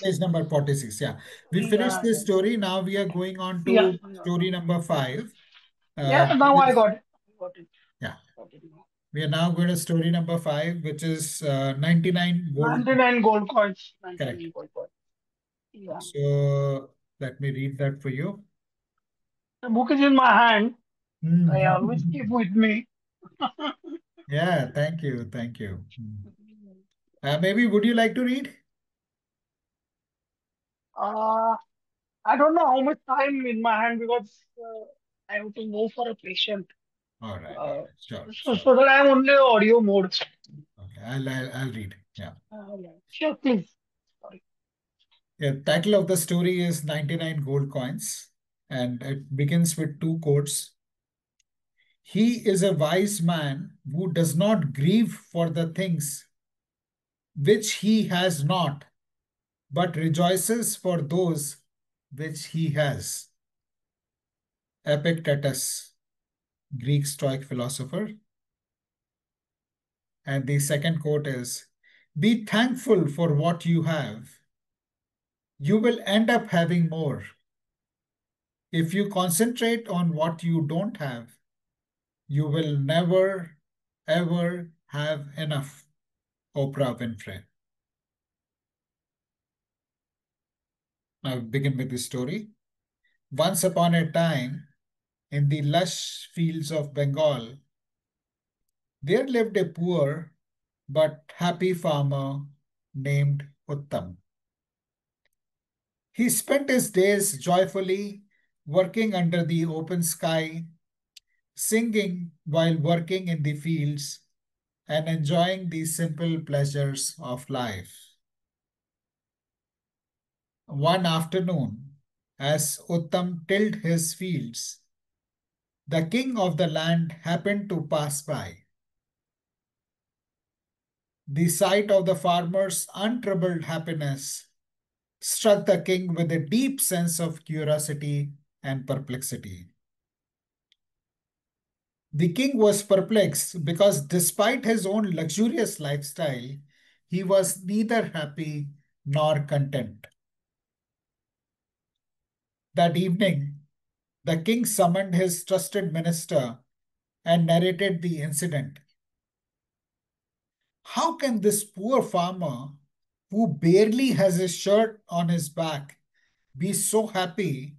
Page number 46. Yeah. We finished Yeah, this story. Now we are going on yeah, to story number 5. yeah. Now I got it. Got it. Yeah. Got it. We are now going to story number 5, which is 99 gold. 99 gold coins. Correct. 99 gold coins. Yeah. So let me read that for you. The book is in my hand. I always Hmm. keep with me. Yeah, thank you. Thank you. Maybe would you like to read? Uh, I don't know how much time in my hand because I have to go for a patient. All right. All Uh, right. Sure. Sure. so that I am only audio mode. Okay. I'll read. Yeah. Yeah. Sure, please. Sorry. Yeah. Title of the story is 99 gold coins, and it begins with two quotes. He is a wise man who does not grieve for the things which he has not, but rejoices for those which he has. Epictetus, Greek Stoic philosopher. And the second quote is, be thankful for what you have. You will end up having more. If you concentrate on what you don't have, you will never, ever have enough. Oprah Winfrey. Now begin with the story. Once upon a time, in the lush fields of Bengal, there lived a poor but happy farmer named Uttam. He spent his days joyfully working under the open sky, singing while working in the fields, and enjoying the simple pleasures of life. One afternoon, as Uttam tilled his fields, the king of the land happened to pass by. The sight of the farmer's untroubled happiness struck the king with a deep sense of curiosity and perplexity. The king was perplexed because, despite his own luxurious lifestyle, he was neither happy nor content. That evening, the king summoned his trusted minister and narrated the incident. How can this poor farmer, who barely has a shirt on his back, be so happy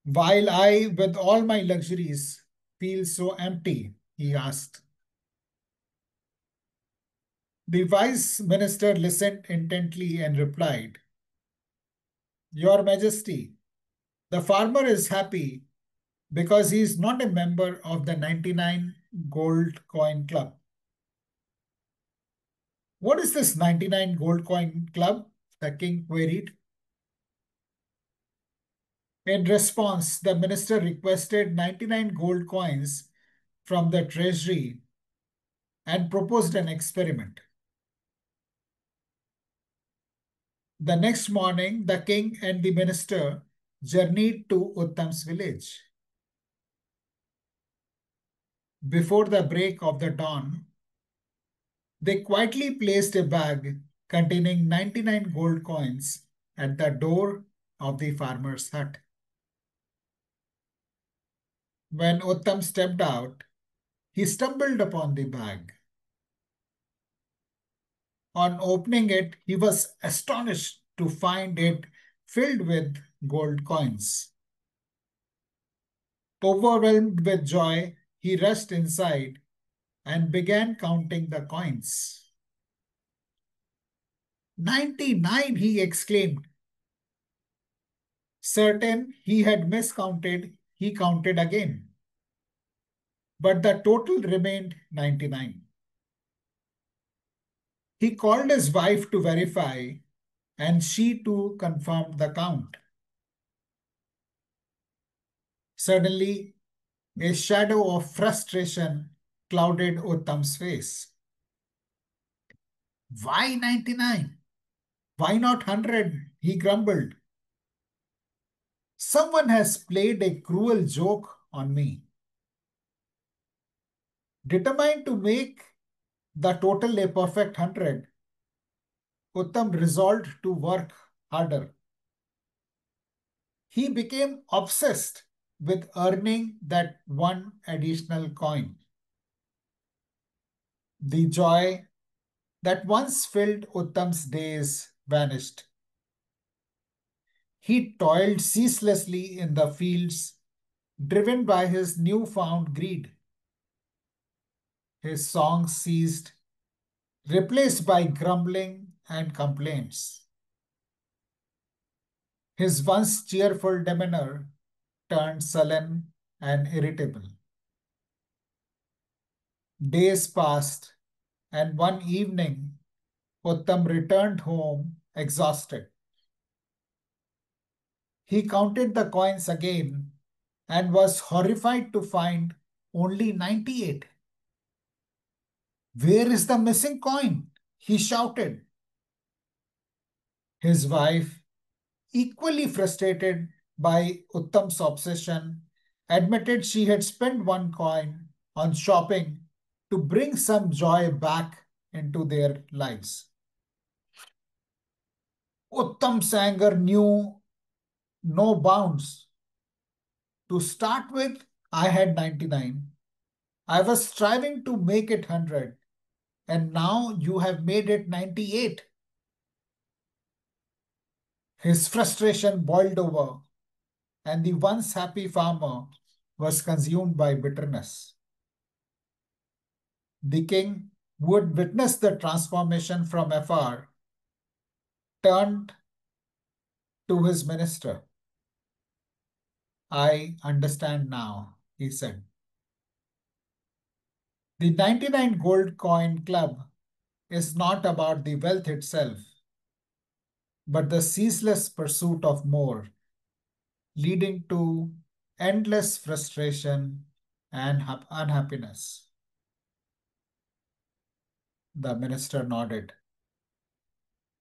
while I, with all my luxuries, feel so empty? He asked. The wise minister listened intently and replied, Your Majesty, the farmer is happy because he is not a member of the 99 gold coin club. What is this 99 gold coin club? The king queried. In response, the minister requested 99 gold coins from the treasury and proposed an experiment. The next morning, the king and the minister journeyed to Uttam's village. Before the break of the dawn, they quietly placed a bag containing 99 gold coins at the door of the farmer's hut. When Uttam stepped out, he stumbled upon the bag. On opening it, he was astonished to find it filled with gold coins. Overwhelmed with joy, he rushed inside and began counting the coins. 99, he exclaimed. Certain he had miscounted, he counted again. But the total remained 99. He called his wife to verify, and she too confirmed the count. Suddenly, a shadow of frustration clouded Uttam's face. Why 99? Why not 100? He grumbled. Someone has played a cruel joke on me. Determined to make the total a perfect 100, Uttam resolved to work harder. He became obsessed with earning that one additional coin. The joy that once filled Uttam's days vanished. He toiled ceaselessly in the fields, driven by his newfound greed. His songs ceased, replaced by grumbling and complaints. His once cheerful demeanor turned sullen and irritable. Days passed, and one evening, Uttam returned home exhausted. He counted the coins again and was horrified to find only 98. Where is the missing coin? He shouted. His wife, equally frustrated by Uttam's obsession, admitted she had spent one coin on shopping to bring some joy back into their lives. Uttam's anger knew no bounds. To start with, I had 99. I was striving to make it 100, and now you have made it 98. His frustration boiled over, and the once happy farmer was consumed by bitterness. The king, who had witnessed the transformation from afar, turned to his minister. I understand now, he said. The 99 gold coin club is not about the wealth itself, but the ceaseless pursuit of more, leading to endless frustration and unhappiness. The minister nodded.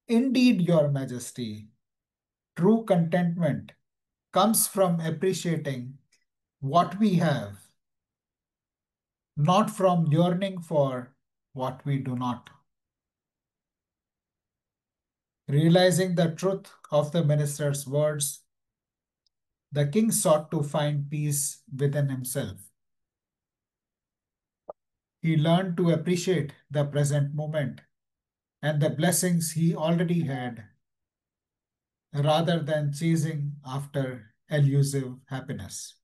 Indeed, Your Majesty, true contentment comes from appreciating what we have, not from yearning for what we do not. Realizing the truth of the minister's words, the king sought to find peace within himself. He learned to appreciate the present moment and the blessings he already had rather than chasing after elusive happiness.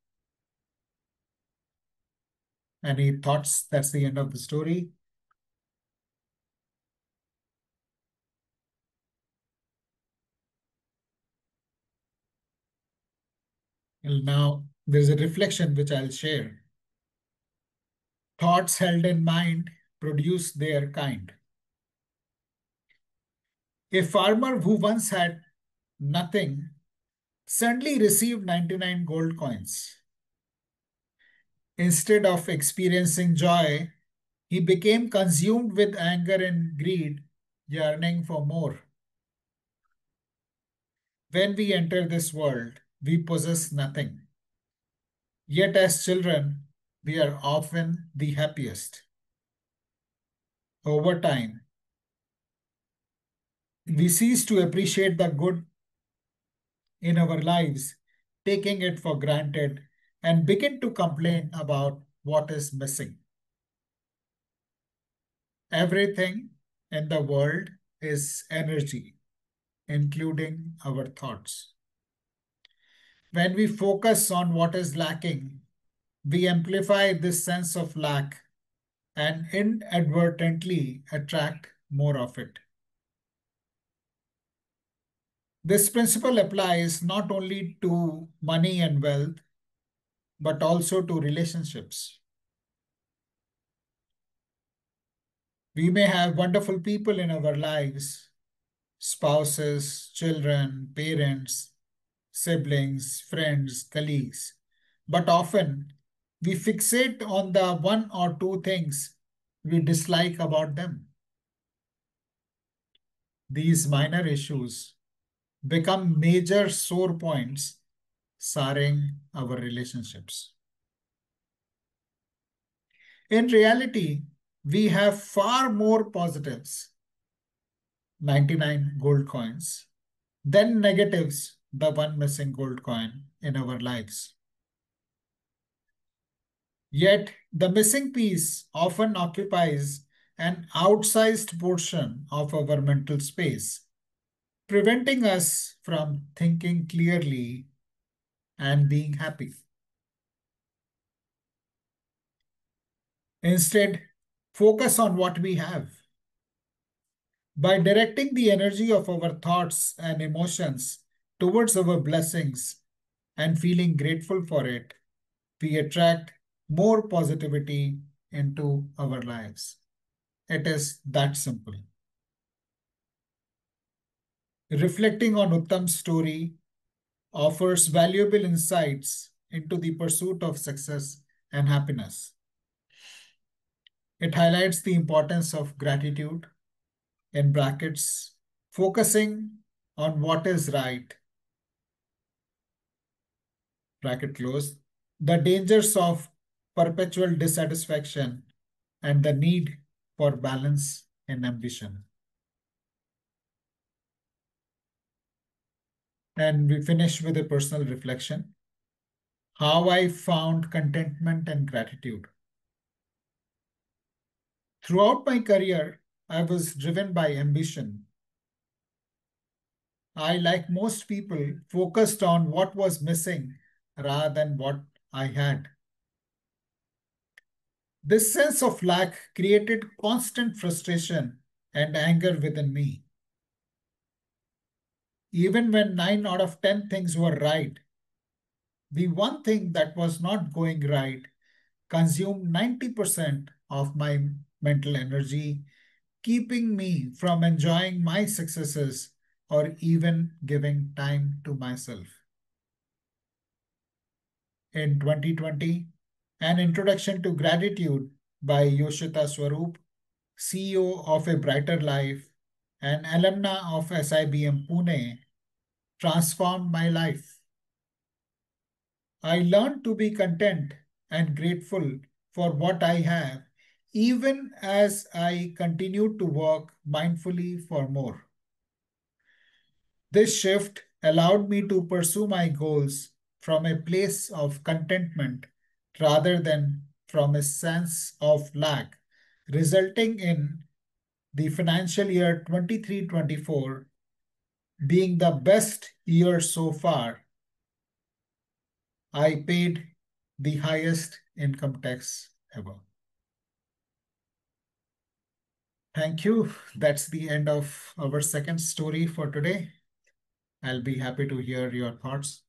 Any thoughts? That's the end of the story. Well, now, there's a reflection which I'll share. Thoughts held in mind produce their kind. A farmer who once had nothing suddenly received 99 gold coins. Instead of experiencing joy, he became consumed with anger and greed, yearning for more. When we enter this world, we possess nothing. Yet, as children, we are often the happiest. Over time, we cease to appreciate the good in our lives, taking it for granted, and begin to complain about what is missing. Everything in the world is energy, including our thoughts. When we focus on what is lacking, we amplify this sense of lack and inadvertently attract more of it. This principle applies not only to money and wealth, but also to relationships. We may have wonderful people in our lives, spouses, children, parents, siblings, friends, colleagues, but often we fixate on the one or two things we dislike about them. These minor issues become major sore points souring our relationships. In reality, we have far more positives 99 gold coins, then negatives, the one missing gold coin in our lives. Yet, the missing piece often occupies an outsized portion of our mental space, preventing us from thinking clearly and being happy. Instead, focus on what we have. By directing the energy of our thoughts and emotions towards our blessings and feeling grateful for it, we attract more positivity into our lives. It is that simple. Reflecting on Uttam's story offers valuable insights into the pursuit of success and happiness. It highlights the importance of gratitude, in brackets, focusing on what is right, bracket close, the dangers of perpetual dissatisfaction, and the need for balance and ambition. And we finish with a personal reflection. How I found contentment and gratitude. Throughout my career, I was driven by ambition. I, like most people, focused on what was missing rather than what I had. This sense of lack created constant frustration and anger within me. Even when 9 out of 10 things were right, the one thing that was not going right consumed 90% of my mental energy, keeping me from enjoying my successes or even giving time to myself. In 2020, An Introduction to Gratitude by Yoshita Swarup, CEO of A Brighter Life and alumna of SIBM Pune, transformed my life. I learned to be content and grateful for what I have, even as I continue to work mindfully for more. This shift allowed me to pursue my goals from a place of contentment rather than from a sense of lack, resulting in the financial year 23-24 being the best year so far. I paid the highest income tax ever. Thank you. That's the end of our second story for today. I'll be happy to hear your thoughts.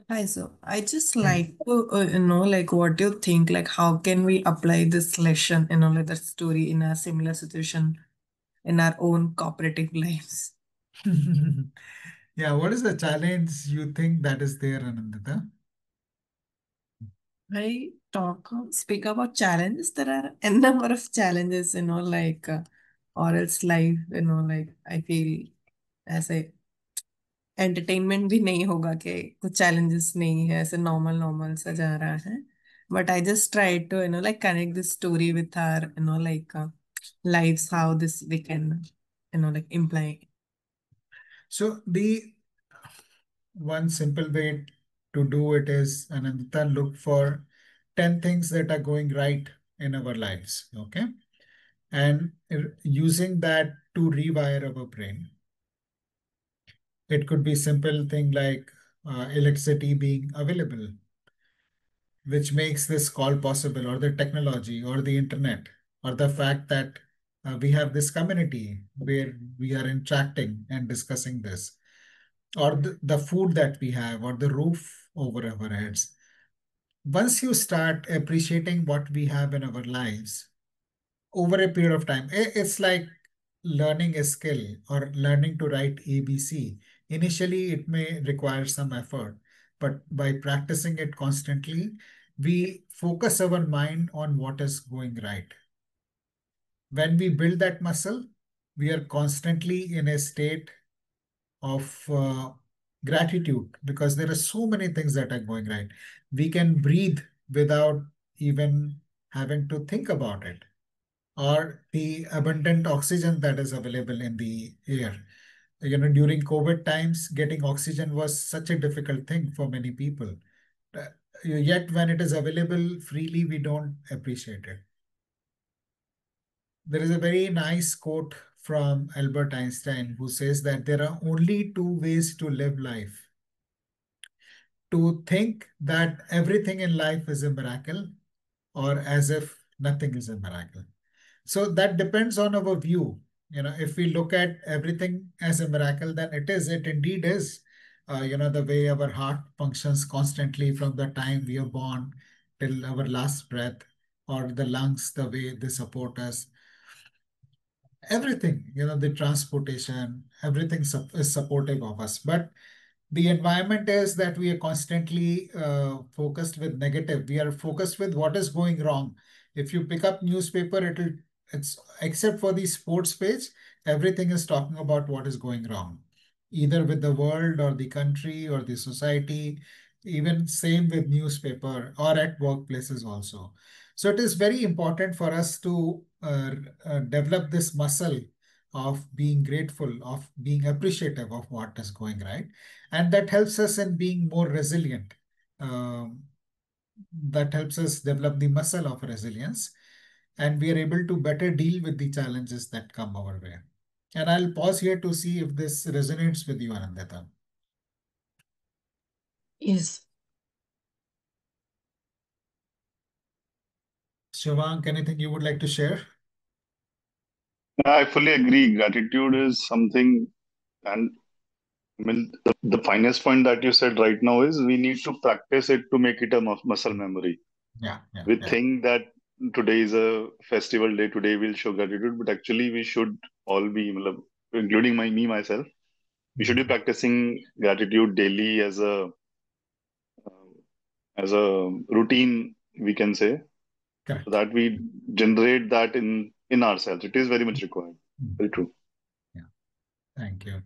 Hi, so I just like to like what you think, like how can we apply this lesson, like the story in a similar situation in our own cooperative lives? Yeah, what is the challenge you think that is there, Anandita? I speak about challenges. There are a number of challenges, like or else life, like I feel as a entertainment भी नहीं होगा कि कुछ challenges नहीं है ऐसे normal normal सा जा रहा है but I just try to like connect this story with our like lives how this we can like imply. So the one simple way to do it is, Anandita, look for 10 things that are going right in our lives, okay? And using that to rewire our brain. It could be simple thing like electricity being available, which makes this call possible, or the technology, or the internet, or the fact that we have this community where we are interacting and discussing this, or the food that we have, or the roof over our heads. Once you start appreciating what we have in our lives over a period of time, it's like learning a skill or learning to write ABC. Initially, it may require some effort, but by practicing it constantly, we focus our mind on what is going right. When we build that muscle, we are constantly in a state of gratitude because there are so many things that are going right. We can breathe without even having to think about it. or the abundant oxygen that is available in the air. During COVID times, getting oxygen was such a difficult thing for many people. Uh, Yet when it is available freely, we don't appreciate it. There is a very nice quote from Albert Einstein who says that there are only two ways to live life: to think that everything in life is a miracle, or as if nothing is a miracle. So that depends on our view. If we look at everything as a miracle, then it indeed is. The way our heart functions constantly from the time we are born till our last breath, or the lungs, the way they support us, everything, the transportation, everything is supportive of us. But the environment is that we are constantly focused with negative. We are focused with what is going wrong. If you pick up newspaper, it's except for the sports page, everything is talking about what is going wrong, either with the world or the country or the society. Even same with newspaper or at workplaces also. So it is very important for us to develop this muscle of being grateful, of being appreciative of what is going right. And that helps us in being more resilient. Um, that helps us develop the muscle of resilience, and we are able to better deal with the challenges that come our way. And I'll pause here to see if this resonates with you, Anandita. Yes. Shivank, anything you would like to share? I fully agree. Gratitude is something, and I mean, the finest point that you said right now is we need to practice it to make it a muscle memory. Yeah, yeah, We yeah. think that today is a festival day, today we'll show gratitude, but actually we should all be, including me myself, we should be practicing gratitude daily as a routine, we can say, so Correct. that we generate that in ourselves. It is very much required. Very true. Yeah. Thank you.